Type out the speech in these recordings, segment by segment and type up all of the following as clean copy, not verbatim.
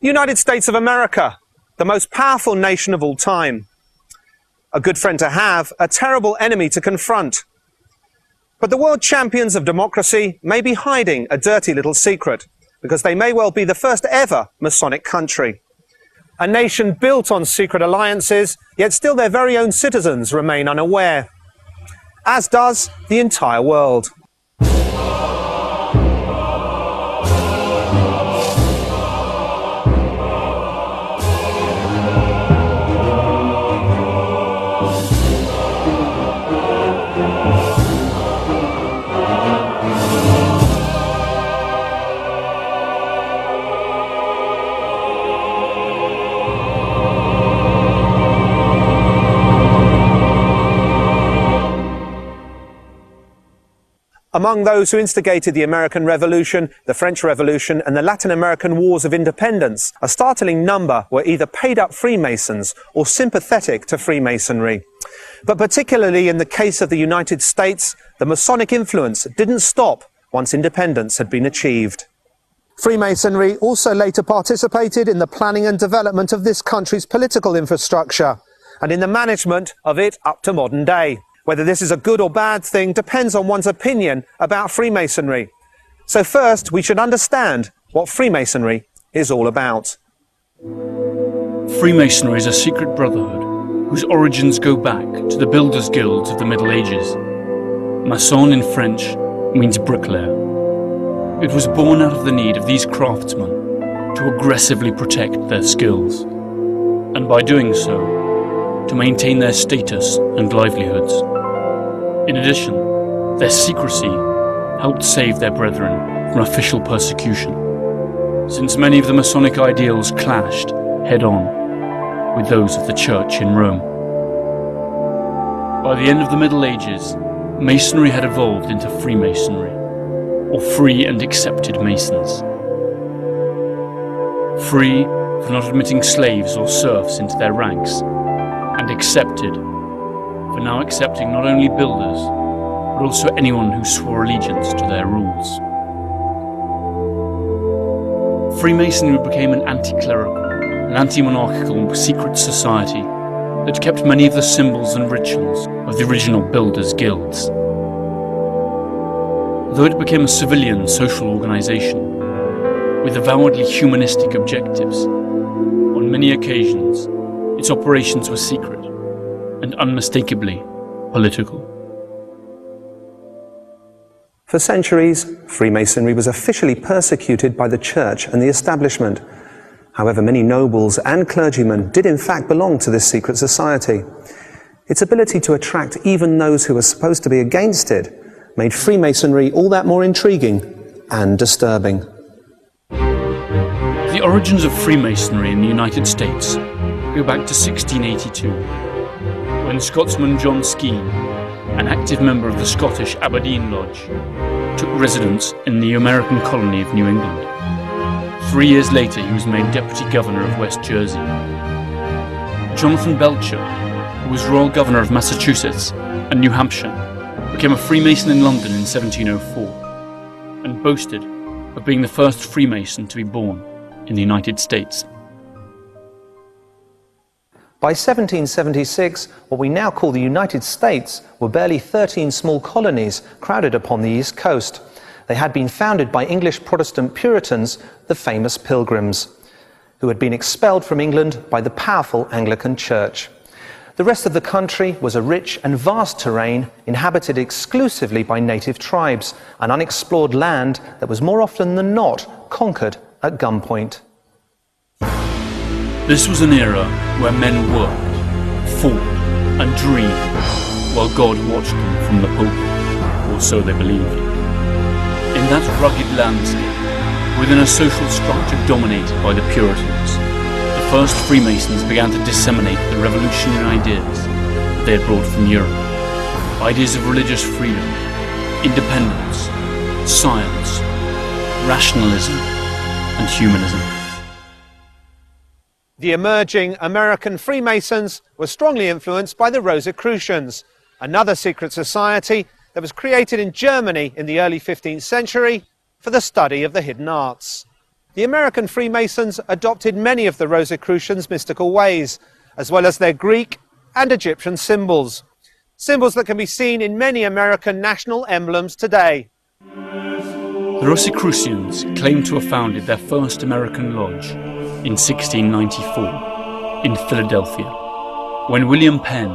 United States of America, the most powerful nation of all time. A good friend to have, a terrible enemy to confront. But the world champions of democracy may be hiding a dirty little secret, because they may well be the first ever Masonic country. A nation built on secret alliances, yet still their very own citizens remain unaware. As does the entire world. Among those who instigated the American Revolution, the French Revolution and the Latin American Wars of Independence, a startling number were either paid-up Freemasons or sympathetic to Freemasonry. But particularly in the case of the United States, the Masonic influence didn't stop once independence had been achieved. Freemasonry also later participated in the planning and development of this country's political infrastructure and in the management of it up to modern day. Whether this is a good or bad thing depends on one's opinion about Freemasonry. So first, we should understand what Freemasonry is all about. Freemasonry is a secret brotherhood whose origins go back to the builders' guilds of the Middle Ages. Maçon in French means bricklayer. It was born out of the need of these craftsmen to aggressively protect their skills, and by doing so, to maintain their status and livelihoods. In addition, their secrecy helped save their brethren from official persecution, since many of the Masonic ideals clashed head-on with those of the Church in Rome. By the end of the Middle Ages, Masonry had evolved into Freemasonry, or Free and Accepted Masons. Free for not admitting slaves or serfs into their ranks, and accepted for now accepting not only builders, but also anyone who swore allegiance to their rules. Freemasonry became an anti-clerical, an anti-monarchical secret society that kept many of the symbols and rituals of the original builders' guilds. Though it became a civilian social organisation with avowedly humanistic objectives, on many occasions its operations were secret and unmistakably political. For centuries, Freemasonry was officially persecuted by the church and the establishment. However, many nobles and clergymen did in fact belong to this secret society. Its ability to attract even those who were supposed to be against it made Freemasonry all that more intriguing and disturbing. The origins of Freemasonry in the United States go back to 1682, when Scotsman John Skene, an active member of the Scottish Aberdeen Lodge, took residence in the American colony of New England. 3 years later, he was made Deputy Governor of West Jersey. Jonathan Belcher, who was Royal Governor of Massachusetts and New Hampshire, became a Freemason in London in 1704, and boasted of being the first Freemason to be born in the United States. By 1776, what we now call the United States were barely 13 small colonies crowded upon the East Coast. They had been founded by English Protestant Puritans, the famous Pilgrims, who had been expelled from England by the powerful Anglican Church. The rest of the country was a rich and vast terrain inhabited exclusively by native tribes, an unexplored land that was more often than not conquered at gunpoint. This was an era where men worked, fought and dreamed while God watched them from the pulpit, or so they believed. In that rugged landscape, within a social structure dominated by the Puritans, the first Freemasons began to disseminate the revolutionary ideas that they had brought from Europe. Ideas of religious freedom, independence, science, rationalism and humanism. The emerging American Freemasons were strongly influenced by the Rosicrucians, another secret society that was created in Germany in the early 15th century for the study of the hidden arts. The American Freemasons adopted many of the Rosicrucians' mystical ways, as well as their Greek and Egyptian symbols. Symbols that can be seen in many American national emblems today. The Rosicrucians claim to have founded their first American lodge in 1694 in Philadelphia, when William Penn,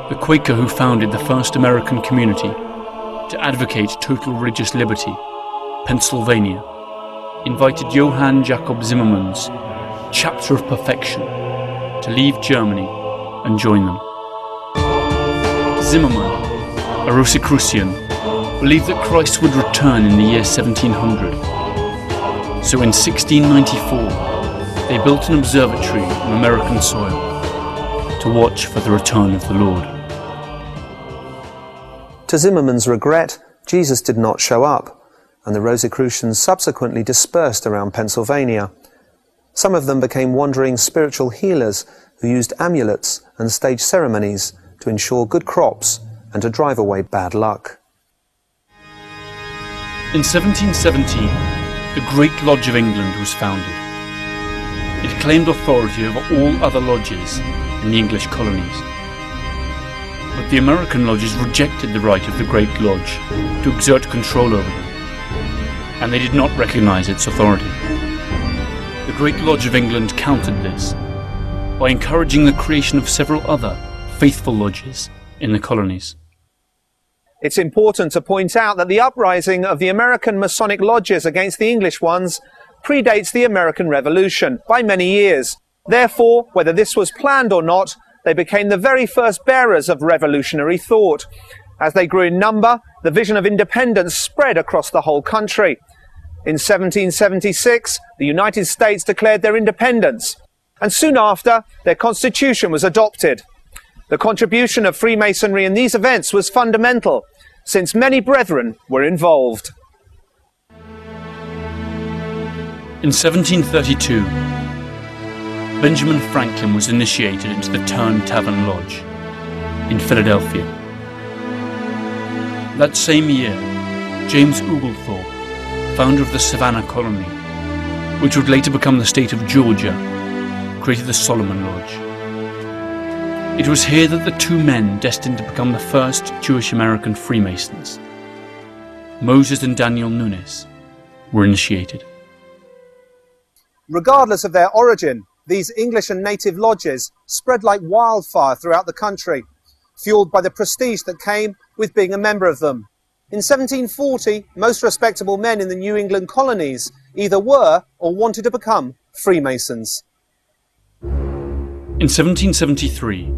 the Quaker who founded the first American community to advocate total religious liberty, Pennsylvania, invited Johann Jacob Zimmermann's Chapter of Perfection to leave Germany and join them. Zimmermann, a Rosicrucian, believed that Christ would return in the year 1700. So in 1694, they built an observatory on American soil to watch for the return of the Lord. To Zimmermann's regret, Jesus did not show up, and the Rosicrucians subsequently dispersed around Pennsylvania. Some of them became wandering spiritual healers who used amulets and staged ceremonies to ensure good crops and to drive away bad luck. In 1717, the Great Lodge of England was founded. It claimed authority over all other lodges in the English colonies. But the American lodges rejected the right of the Great Lodge to exert control over them, and they did not recognize its authority. The Great Lodge of England countered this by encouraging the creation of several other faithful lodges in the colonies. It's important to point out that the uprising of the American Masonic lodges against the English ones predates the American Revolution by many years. Therefore, whether this was planned or not, they became the very first bearers of revolutionary thought. As they grew in number, the vision of independence spread across the whole country. In 1776, the United States declared their independence, and soon after, their constitution was adopted. The contribution of Freemasonry in these events was fundamental, since many brethren were involved. In 1732, Benjamin Franklin was initiated into the Turn Tavern Lodge in Philadelphia. That same year, James Oglethorpe, founder of the Savannah Colony, which would later become the state of Georgia, created the Solomon Lodge. It was here that the two men destined to become the first Jewish-American Freemasons, Moses and Daniel Nunes, were initiated. Regardless of their origin, these English and native lodges spread like wildfire throughout the country, fueled by the prestige that came with being a member of them. In 1740, most respectable men in the New England colonies either were or wanted to become Freemasons. In 1773,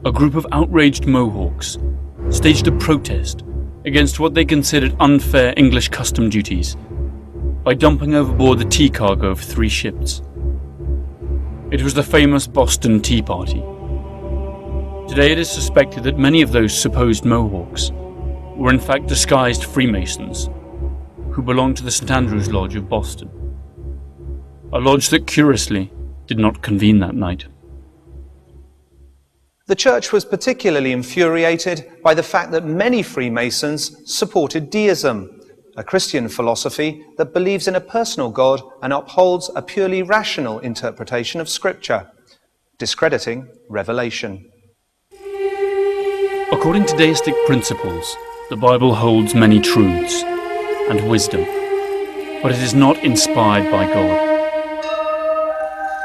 a group of outraged Mohawks staged a protest against what they considered unfair English custom duties by dumping overboard the tea cargo of 3 ships. It was the famous Boston Tea Party. Today it is suspected that many of those supposed Mohawks were in fact disguised Freemasons who belonged to the St. Andrew's Lodge of Boston, a lodge that curiously did not convene that night. The church was particularly infuriated by the fact that many Freemasons supported deism, a Christian philosophy that believes in a personal God and upholds a purely rational interpretation of Scripture, discrediting revelation. According to deistic principles, the Bible holds many truths and wisdom, but it is not inspired by God.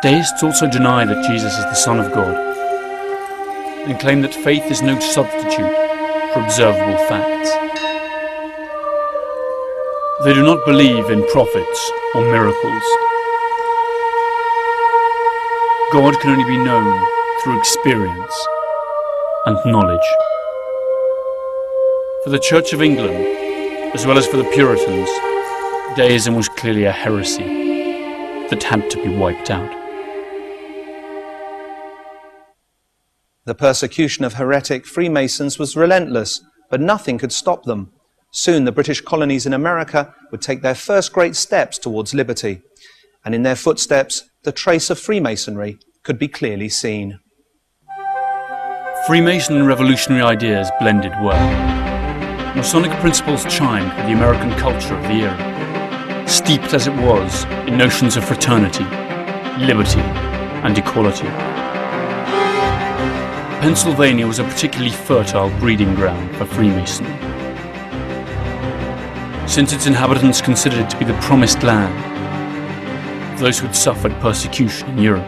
Deists also deny that Jesus is the Son of God and claim that faith is no substitute for observable facts. They do not believe in prophets or miracles. God can only be known through experience and knowledge. For the Church of England, as well as for the Puritans, deism was clearly a heresy that had to be wiped out. The persecution of heretic Freemasons was relentless, but nothing could stop them. Soon the British colonies in America would take their first great steps towards liberty, and in their footsteps the trace of Freemasonry could be clearly seen. Freemason and revolutionary ideas blended well. Masonic principles chimed with the American culture of the era, steeped as it was in notions of fraternity, liberty, and equality. Pennsylvania was a particularly fertile breeding ground for Freemasonry, since its inhabitants considered it to be the promised land of those who had suffered persecution in Europe.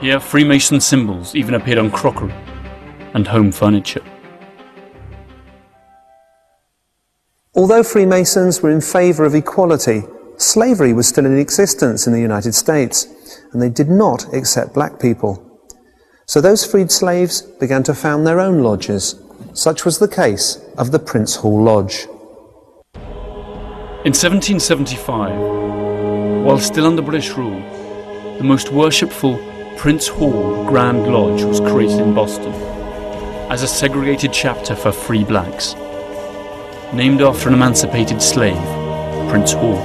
Here, Freemason symbols even appeared on crockery and home furniture. Although Freemasons were in favour of equality, slavery was still in existence in the United States, and they did not accept black people. So those freed slaves began to found their own lodges. Such was the case of the Prince Hall Lodge. In 1775, while still under British rule, the most worshipful Prince Hall Grand Lodge was created in Boston as a segregated chapter for free blacks, named after an emancipated slave, Prince Hall.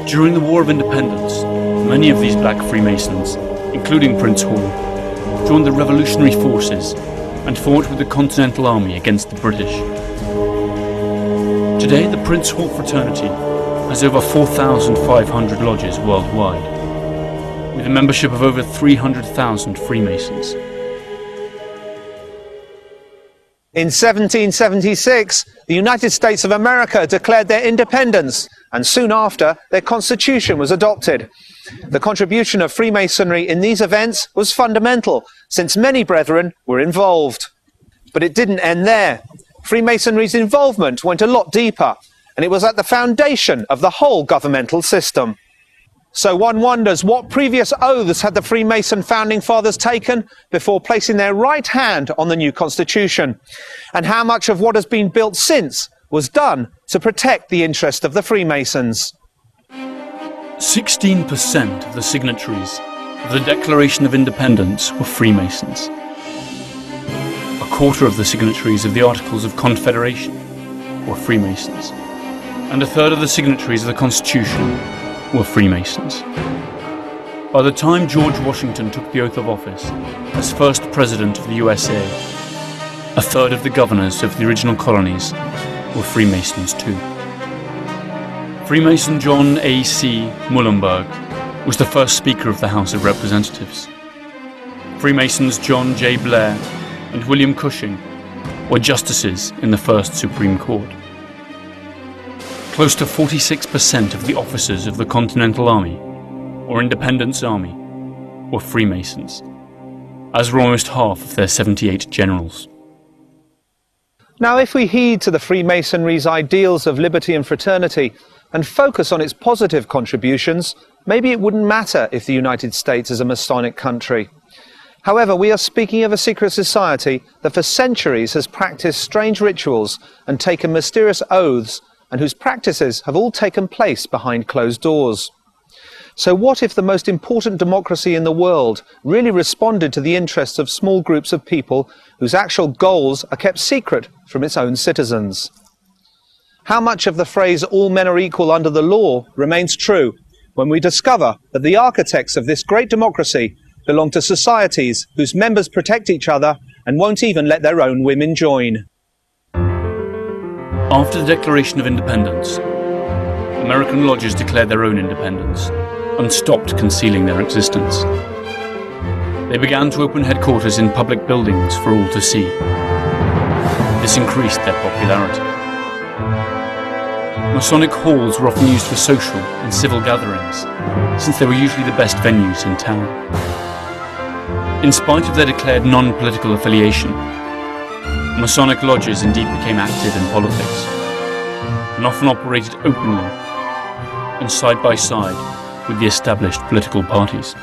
During the War of Independence, many of these black Freemasons, including Prince Hall, joined the revolutionary forces and fought with the Continental Army against the British. Today, the Prince Hall fraternity has over 4,500 lodges worldwide, with a membership of over 300,000 Freemasons. In 1776, the United States of America declared their independence, and soon after, their constitution was adopted. The contribution of Freemasonry in these events was fundamental, since many brethren were involved. But it didn't end there. Freemasonry's involvement went a lot deeper, and it was at the foundation of the whole governmental system. So one wonders, what previous oaths had the Freemason founding fathers taken before placing their right hand on the new constitution? And how much of what has been built since was done to protect the interest of the Freemasons? 16% of the signatories of the Declaration of Independence were Freemasons. A quarter of the signatories of the Articles of Confederation were Freemasons. And a third of the signatories of the Constitution were Freemasons. By the time George Washington took the oath of office as first President of the USA, a third of the governors of the original colonies were Freemasons too. Freemason John A.C. Muhlenberg was the first Speaker of the House of Representatives. Freemasons John J. Blair and William Cushing were justices in the first Supreme Court. Close to 46% of the officers of the Continental Army, or Independence Army, were Freemasons, as were almost half of their 78 generals. Now, if we heed to the Freemasonry's ideals of liberty and fraternity and focus on its positive contributions, maybe it wouldn't matter if the United States is a Masonic country. However, we are speaking of a secret society that for centuries has practiced strange rituals and taken mysterious oaths, and whose practices have all taken place behind closed doors. So what if the most important democracy in the world really responded to the interests of small groups of people whose actual goals are kept secret from its own citizens? How much of the phrase "all men are equal under the law" remains true when we discover that the architects of this great democracy belong to societies whose members protect each other and won't even let their own women join? After the Declaration of Independence, American lodges declared their own independence and stopped concealing their existence. They began to open headquarters in public buildings for all to see. This increased their popularity. Masonic halls were often used for social and civil gatherings, since they were usually the best venues in town. In spite of their declared non-political affiliation, Masonic lodges indeed became active in politics, and often operated openly and side by side with the established political parties.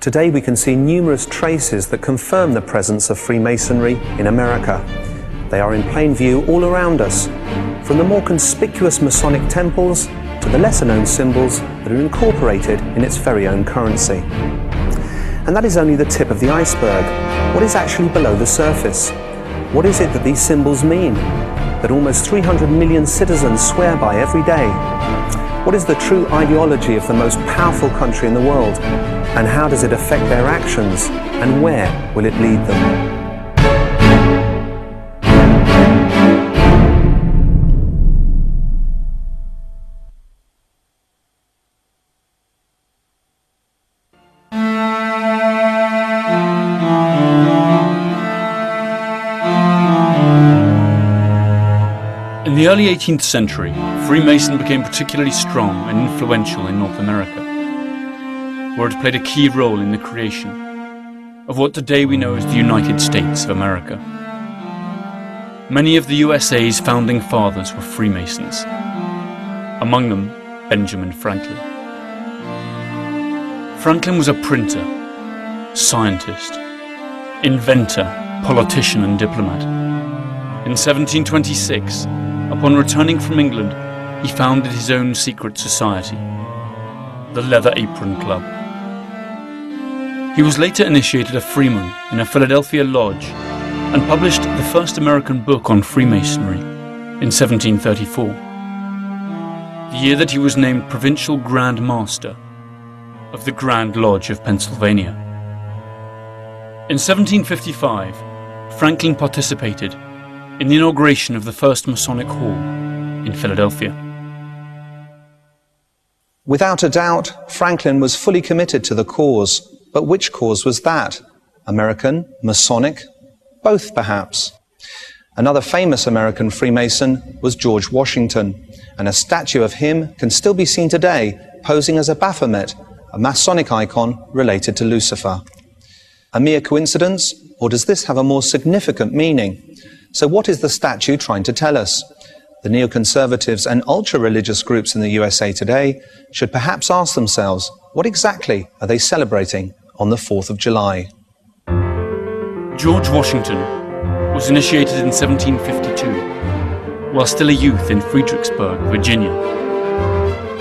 Today we can see numerous traces that confirm the presence of Freemasonry in America. They are in plain view all around us, from the more conspicuous Masonic temples to the lesser-known symbols that are incorporated in its very own currency. And that is only the tip of the iceberg. What is actually below the surface? What is it that these symbols mean, that almost 300 million citizens swear by every day? What is the true ideology of the most powerful country in the world? And how does it affect their actions? And where will it lead them? In the early 18th century, Freemason became particularly strong and influential in North America, where it played a key role in the creation of what today we know as the United States of America. Many of the USA's founding fathers were Freemasons, among them Benjamin Franklin. Franklin was a printer, scientist, inventor, politician and diplomat. In 1726, upon returning from England, he founded his own secret society, the Leather Apron Club. He was later initiated a freeman in a Philadelphia lodge and published the first American book on Freemasonry in 1734, the year that he was named Provincial Grand Master of the Grand Lodge of Pennsylvania. In 1755, Franklin participated in the inauguration of the first Masonic Hall in Philadelphia. Without a doubt, Franklin was fully committed to the cause. But which cause was that? American? Masonic? Both, perhaps. Another famous American Freemason was George Washington, and a statue of him can still be seen today, posing as a Baphomet, a Masonic icon related to Lucifer. A mere coincidence, or does this have a more significant meaning? So what is the statue trying to tell us? The neoconservatives and ultra-religious groups in the USA today should perhaps ask themselves, what exactly are they celebrating on the 4th of July? George Washington was initiated in 1752, while still a youth in Fredericksburg, Virginia.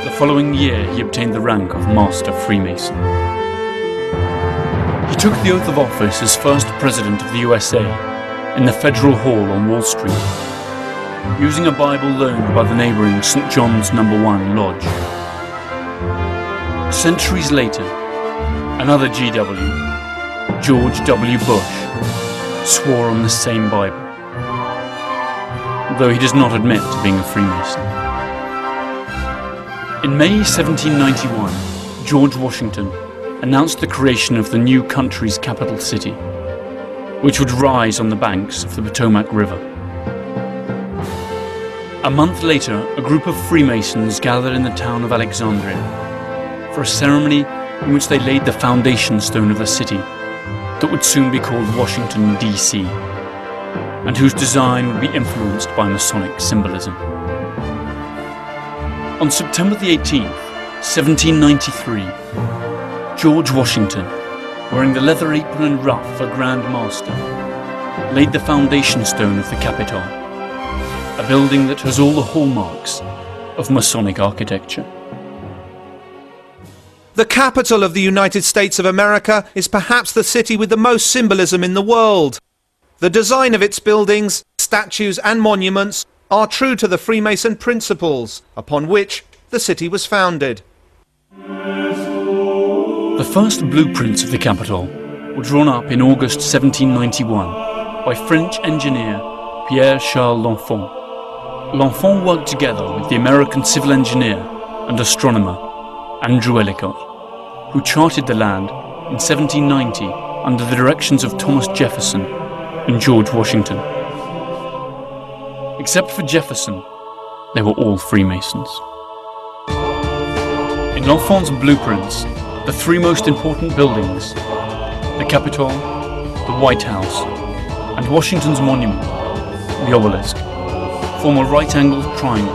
The following year, he obtained the rank of Master Freemason. He took the oath of office as first President of the USA in the Federal Hall on Wall Street, using a Bible loaned by the neighbouring St. John's No. 1 Lodge. Centuries later, another GW, George W. Bush, swore on the same Bible, though he does not admit to being a Freemason. In May 1791, George Washington announced the creation of the new country's capital city, which would rise on the banks of the Potomac River. A month later, a group of Freemasons gathered in the town of Alexandria for a ceremony in which they laid the foundation stone of the city that would soon be called Washington, D.C., and whose design would be influenced by Masonic symbolism. On September the 18th, 1793, George Washington, wearing the leather apron and ruff of a Grand Master, laid the foundation stone of the Capitol, a building that has all the hallmarks of Masonic architecture. The capital of the United States of America is perhaps the city with the most symbolism in the world. The design of its buildings, statues and monuments are true to the Freemason principles upon which the city was founded. The first blueprints of the Capitol were drawn up in August 1791 by French engineer Pierre-Charles L'Enfant. L'Enfant worked together with the American civil engineer and astronomer Andrew Ellicott, who charted the land in 1790 under the directions of Thomas Jefferson and George Washington. Except for Jefferson, they were all Freemasons. In L'Enfant's blueprints, the three most important buildings, the Capitol, the White House, and Washington's monument, the obelisk, form a right-angled triangle,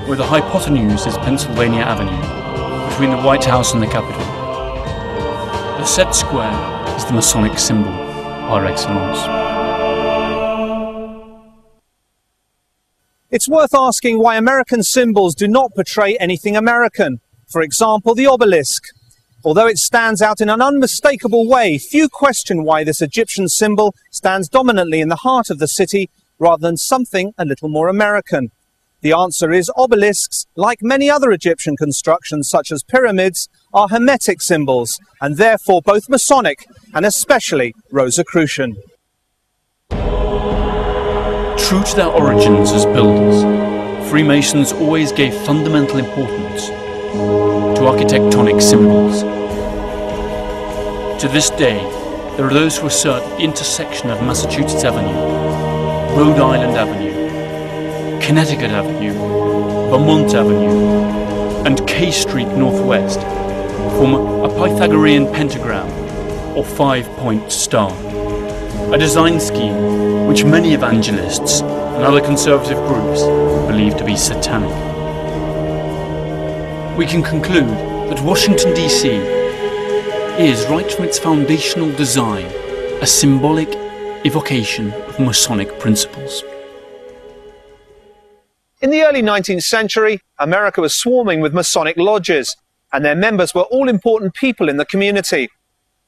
where the hypotenuse is Pennsylvania Avenue, between the White House and the Capitol. The set square is the Masonic symbol par excellence. It's worth asking why American symbols do not portray anything American. For example, the obelisk. Although it stands out in an unmistakable way, few question why this Egyptian symbol stands dominantly in the heart of the city rather than something a little more American. The answer is obelisks, like many other Egyptian constructions such as pyramids, are Hermetic symbols and therefore both Masonic and especially Rosicrucian. True to their origins as builders, Freemasons always gave fundamental importance to architectonic symbols. To this day, there are those who assert that the intersection of Massachusetts Avenue, Rhode Island Avenue, Connecticut Avenue, Vermont Avenue, and K Street Northwest form a Pythagorean pentagram or 5-point star, a design scheme which many evangelists and other conservative groups believe to be satanic. We can conclude that Washington DC is, right from its foundational design, a symbolic evocation of Masonic principles. In the early 19th century, America was swarming with Masonic lodges, and their members were all important people in the community.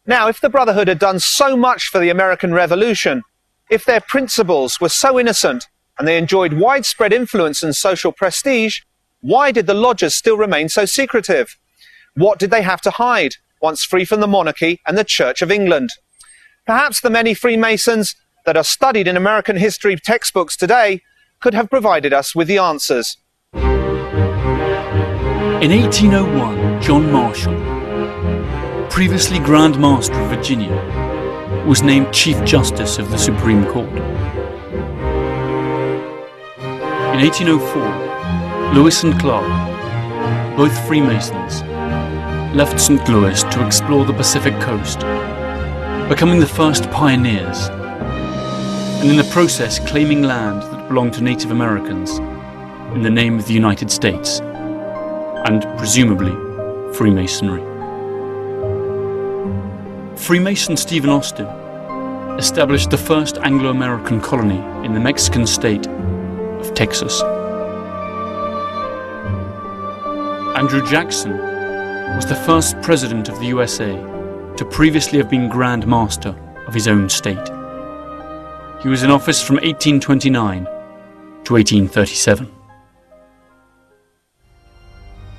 Now, if the Brotherhood had done so much for the American Revolution, if their principles were so innocent and they enjoyed widespread influence and social prestige, why did the lodges still remain so secretive? What did they have to hide once free from the monarchy and the Church of England? Perhaps the many Freemasons that are studied in American history textbooks today could have provided us with the answers. In 1801, John Marshall, previously Grand Master of Virginia, was named Chief Justice of the Supreme Court. In 1804, Lewis and Clark, both Freemasons, left St. Louis to explore the Pacific coast, becoming the first pioneers, and in the process claiming land that belonged to Native Americans in the name of the United States, and presumably Freemasonry. Freemason Stephen Austin established the first Anglo-American colony in the Mexican state of Texas. Andrew Jackson was the first president of the USA to previously have been Grand Master of his own state. He was in office from 1829 to 1837.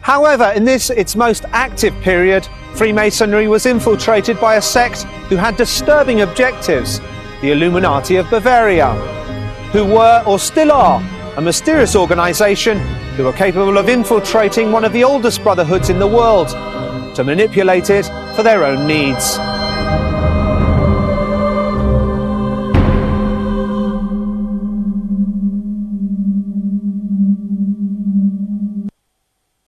However, in this, its most active period, Freemasonry was infiltrated by a sect who had disturbing objectives, the Illuminati of Bavaria, who were, or still are, a mysterious organization who are capable of infiltrating one of the oldest brotherhoods in the world to manipulate it for their own needs.